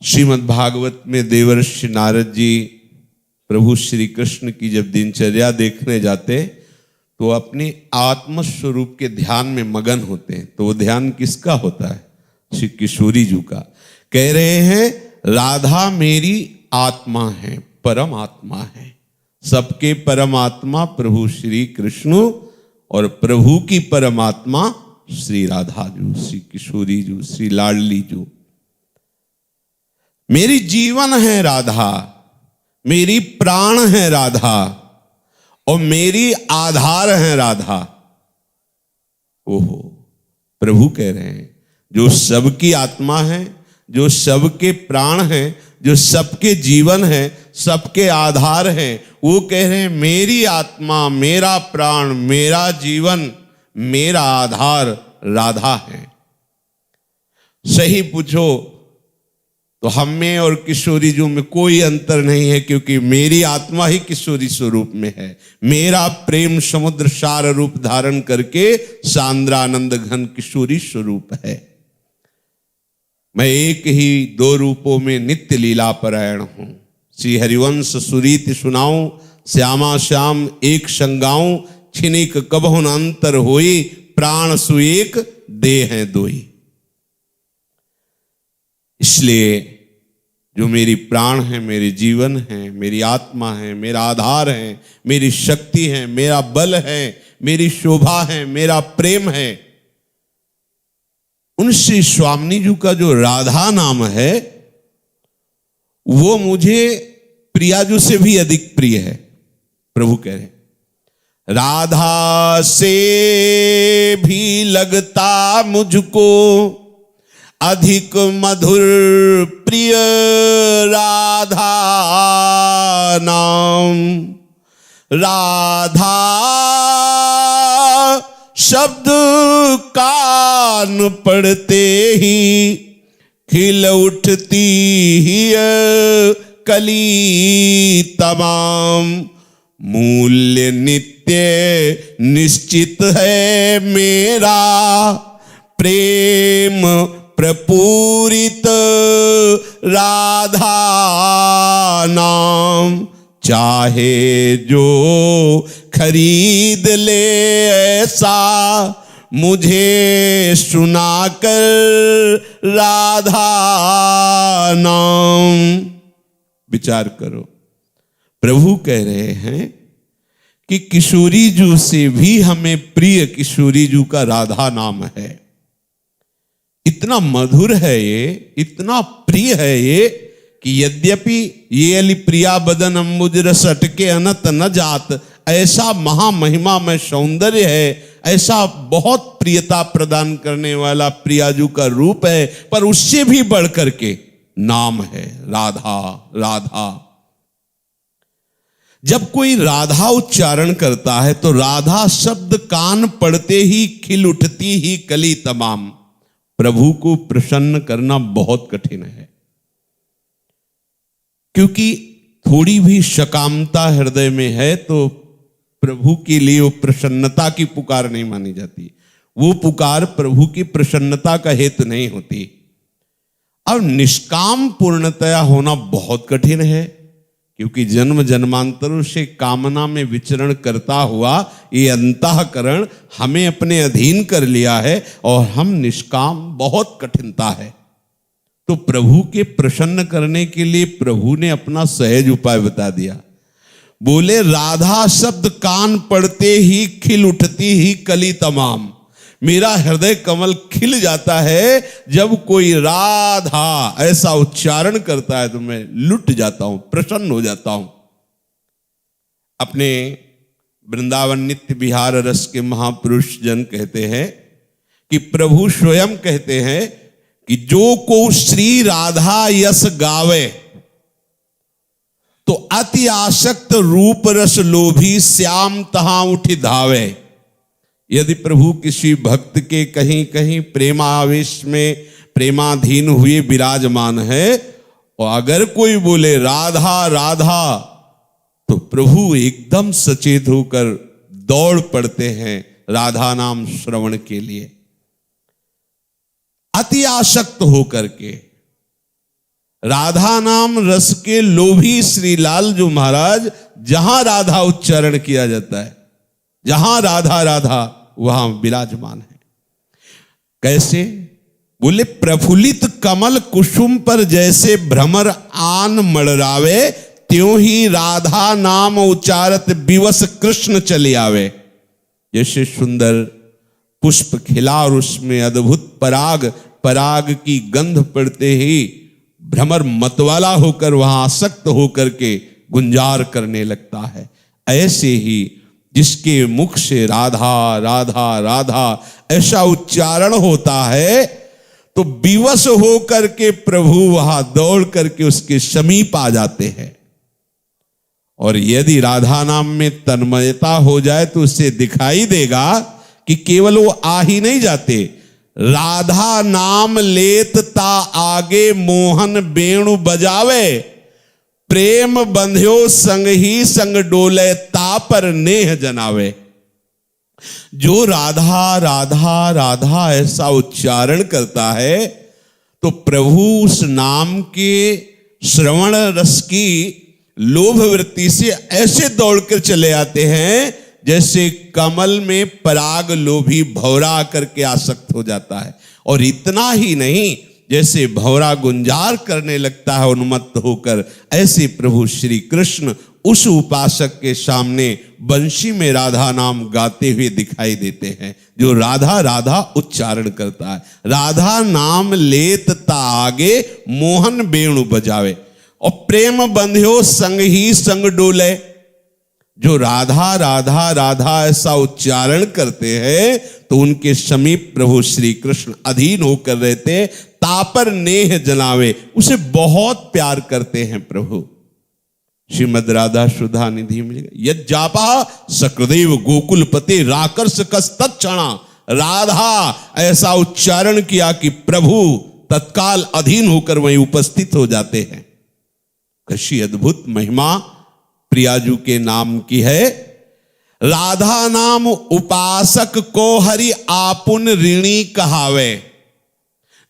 श्रीमद् भागवत में देवर्षि नारद जी प्रभु श्री कृष्ण की जब दिनचर्या देखने जाते तो अपने आत्म स्वरूप के ध्यान में मगन होते हैं। तो वो ध्यान किसका होता है? श्री किशोरी जी का। कह रहे हैं राधा मेरी आत्मा है, परम आत्मा है। सबके परमात्मा प्रभु श्री कृष्ण और प्रभु की परमात्मा श्री राधा जी, श्री किशोरी जी, श्री लाडली जी। मेरी जीवन है राधा, मेरी प्राण है राधा और मेरी आधार है राधा। ओहो, प्रभु कह रहे हैं जो सबकी आत्मा है, जो सबके प्राण है, जो सबके जीवन है, सबके आधार है, वो कह रहे हैं मेरी आत्मा, मेरा प्राण, मेरा जीवन, मेरा आधार राधा है। सही पूछो तो हम में और किशोरी जी में कोई अंतर नहीं है, क्योंकि मेरी आत्मा ही किशोरी स्वरूप में है। मेरा प्रेम समुद्र सार रूप धारण करके सांद्रानंद घन किशोरी स्वरूप है। मैं एक ही दो रूपों में नित्य लीला परायण हूं। श्री हरिवंश सुरीत सुनाऊं, श्यामा श्याम एक संगाऊं, छिनिक कबहु न अंतर होई, प्राण सुएक देह है दोई। इसलिए जो मेरी प्राण है, मेरे जीवन है, मेरी आत्मा है, मेरा आधार है, मेरी शक्ति है, मेरा बल है, मेरी शोभा है, मेरा प्रेम है, उनसे स्वामी जी का जो राधा नाम है वो मुझे प्रियाजू से भी अधिक प्रिय है। प्रभु कह रहे राधा से भी लगता मुझको अधिक मधुर प्रिय राधा नाम। राधा शब्द कान पड़ते ही खिल उठती ही कली तमाम। मूल्य नित्य निश्चित है मेरा प्रेम प्रपूरित राधा नाम। चाहे जो खरीद ले ऐसा मुझे सुनाकर राधा नाम। विचार करो, प्रभु कह रहे हैं कि किशोरी जी से भी हमें प्रिय किशोरी जी का राधा नाम है। इतना मधुर है ये, इतना प्रिय है ये कि यद्यपि ये अली प्रिया बदन अम्बुज रस अटके अनत न जात, ऐसा महामहिमा में सौंदर्य है, ऐसा बहुत प्रियता प्रदान करने वाला प्रियाजू का रूप है, पर उससे भी बढ़ करके नाम है राधा। राधा जब कोई राधा उच्चारण करता है तो राधा शब्द कान पड़ते ही खिल उठती ही कली तमाम। प्रभु को प्रसन्न करना बहुत कठिन है, क्योंकि थोड़ी भी सकामता हृदय में है तो प्रभु के लिए वो प्रसन्नता की पुकार नहीं मानी जाती। वो पुकार प्रभु की प्रसन्नता का हेतु नहीं होती। अब निष्काम पूर्णतया होना बहुत कठिन है, क्योंकि जन्म जन्मांतरों से कामना में विचरण करता हुआ ये अंतःकरण हमें अपने अधीन कर लिया है और हम निष्काम बहुत कठिनता है। तो प्रभु के प्रसन्न करने के लिए प्रभु ने अपना सहज उपाय बता दिया। बोले राधा शब्द कान पड़ते ही खिल उठती ही कली तमाम। मेरा हृदय कमल खिल जाता है जब कोई राधा ऐसा उच्चारण करता है तो मैं लुट जाता हूं, प्रसन्न हो जाता हूं। अपने वृंदावन नित्य विहार रस के महापुरुष जन कहते हैं कि प्रभु स्वयं कहते हैं कि जो को श्री राधा यस गावे तो अति आसक्त रूप रस लोभी श्याम तहां उठी धावे। यदि प्रभु किसी भक्त के कहीं कहीं प्रेमावेश में प्रेमाधीन हुए विराजमान है और अगर कोई बोले राधा राधा तो प्रभु एकदम सचेत होकर दौड़ पड़ते हैं राधा नाम श्रवण के लिए। अति आसक्त होकर के राधा नाम रस के लोभी श्री लालजू महाराज, जहां राधा उच्चारण किया जाता है, जहां राधा राधा वहां विराजमान है। कैसे? बोले प्रफुल्लित कमल कुसुम पर जैसे भ्रमर आन मड़रावे, त्यों ही राधा नाम उच्चारत विवश कृष्ण चले आवे। जैसे सुंदर पुष्प खिला और उसमें अद्भुत पराग की गंध पड़ते ही भ्रमर मतवाला होकर वहां आसक्त होकर के गुंजार करने लगता है, ऐसे ही जिसके मुख से राधा राधा राधा ऐसा उच्चारण होता है तो विवश होकर के प्रभु वहां दौड़ करके उसके समीप आ जाते हैं। और यदि राधा नाम में तन्मयता हो जाए तो उसे दिखाई देगा कि केवल वो आ ही नहीं जाते, राधा नाम लेत ता आगे मोहन वेणु बजावे, प्रेम बंध्यो संग ही संग डोले ता पर नेह जनावे। जो राधा राधा राधा ऐसा उच्चारण करता है तो प्रभु उस नाम के श्रवण रस की लोभ वृत्ति से ऐसे दौड़कर चले आते हैं जैसे कमल में पराग लोभी भौरा करके आसक्त हो जाता है। और इतना ही नहीं, जैसे भौरा गुंजार करने लगता है उन्मत्त होकर, ऐसे प्रभु श्री कृष्ण उस उपासक के सामने बंशी में राधा नाम गाते हुए दिखाई देते हैं, जो राधा राधा उच्चारण करता है। राधा नाम लेत ता आगे मोहन वेणु बजावे, और प्रेम बंध्यो संग ही संग डोले। जो राधा राधा राधा ऐसा उच्चारण करते हैं तो उनके समीप प्रभु श्री कृष्ण अधीन होकर रहते, तापर नेह जनावे, उसे बहुत प्यार करते हैं प्रभु। श्रीमद राधा सुधा निधि में यद जापा सकृदेव गोकुलपति राकर्ष कस्तक्षणा, राधा ऐसा उच्चारण किया कि प्रभु तत्काल अधीन होकर वहीं उपस्थित हो जाते हैं। कैसी अद्भुत महिमा प्रियाजू के नाम की है। राधा नाम उपासक को हरि आपुन ऋणी कहावे।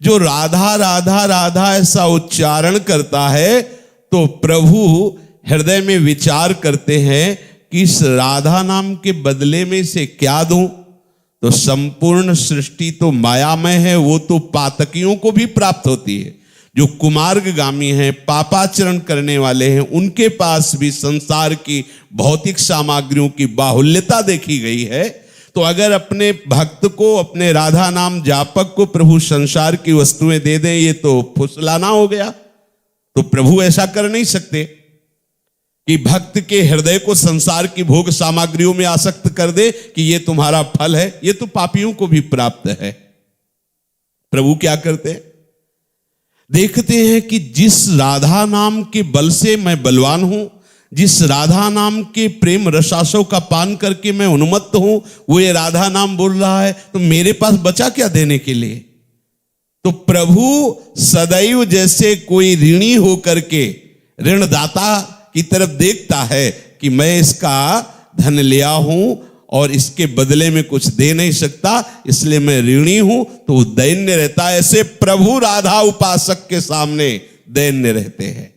जो राधा राधा राधा ऐसा उच्चारण करता है तो प्रभु हृदय में विचार करते हैं कि इस राधा नाम के बदले में से क्या दूं। तो संपूर्ण सृष्टि तो मायामय है, वो तो पातकियों को भी प्राप्त होती है। जो कुमार्गगामी हैं, पापाचरण करने वाले हैं, उनके पास भी संसार की भौतिक सामग्रियों की बाहुल्यता देखी गई है। तो अगर अपने भक्त को, अपने राधा नाम जापक को प्रभु संसार की वस्तुएं दे दें, ये तो फुसलाना हो गया। तो प्रभु ऐसा कर नहीं सकते कि भक्त के हृदय को संसार की भोग सामग्रियों में आसक्त कर दे कि ये तुम्हारा फल है। ये तो पापियों को भी प्राप्त है। प्रभु क्या करते हैं? देखते हैं कि जिस राधा नाम के बल से मैं बलवान हूं, जिस राधा नाम के प्रेम रसासों का पान करके मैं उन्मत्त हूं, वो ये राधा नाम बोल रहा है, तो मेरे पास बचा क्या देने के लिए। तो प्रभु सदैव जैसे कोई ऋणी होकर के ऋणदाता की तरफ देखता है कि मैं इसका धन लिया हूं और इसके बदले में कुछ दे नहीं सकता, इसलिए मैं ऋणी हूं, तो वो दैन्य रहता है। ऐसे प्रभु राधा उपासक के सामने दैन्य रहते हैं।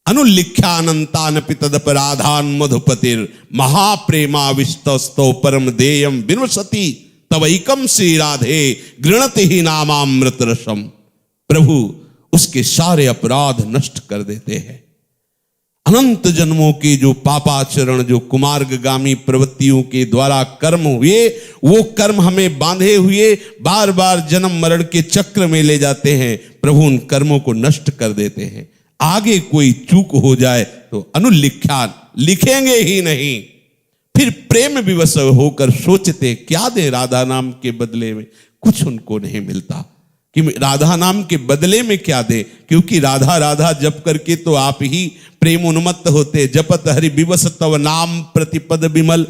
अनुलिख्यानंतान पितदपराधान मधुपतिर महाप्रेमाविष्टस्तो परम देयम विनवसति तवैकम श्री राधे गृणति ही नामामृत रसम। प्रभु उसके सारे अपराध नष्ट कर देते हैं। अनंत जन्मों के जो पापाचरण, जो कुमार्गगामी प्रवृत्तियों के द्वारा कर्म हुए, वो कर्म हमें बांधे हुए बार बार जन्म मरण के चक्र में ले जाते हैं। प्रभु उन कर्मों को नष्ट कर देते हैं। आगे कोई चूक हो जाए तो अनुलिख्यान, लिखेंगे ही नहीं। फिर प्रेम विवश होकर सोचते क्या दे राधा नाम के बदले में। कुछ उनको नहीं मिलता कि राधा नाम के बदले में क्या दे, क्योंकि राधा राधा जप करके तो आप ही प्रेम उन्मत्त होते। जपत हरि विवश तव नाम प्रतिपद विमल,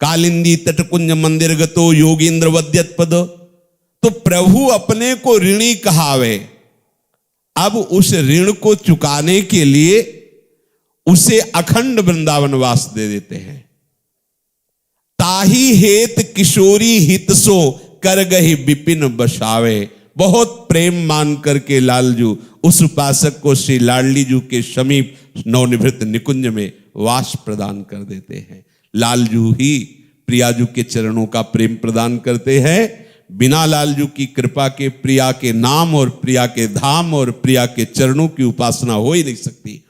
कालिंदी तटकुंज मंदिर गतो योगींद्र वद्यत पद। तो प्रभु अपने को ऋणी कहावे। अब उस ऋण को चुकाने के लिए उसे अखंड वृंदावन वास दे देते हैं। ताही हेत किशोरी हित सो कर गही विपिन बसावे। बहुत प्रेम मान करके लालजू उस उपासक को श्री लाडली जू के समीप नवनिभृत निकुंज में वास प्रदान कर देते हैं। लालजू ही प्रियाजू के चरणों का प्रेम प्रदान करते हैं। बिना लालजू की कृपा के प्रिया के नाम और प्रिया के धाम और प्रिया के चरणों की उपासना हो ही नहीं सकती।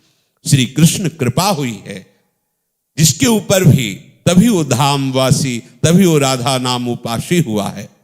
श्री कृष्ण कृपा हुई है जिसके ऊपर भी, तभी वो धामवासी, तभी वो राधा नाम उपासी हुआ है।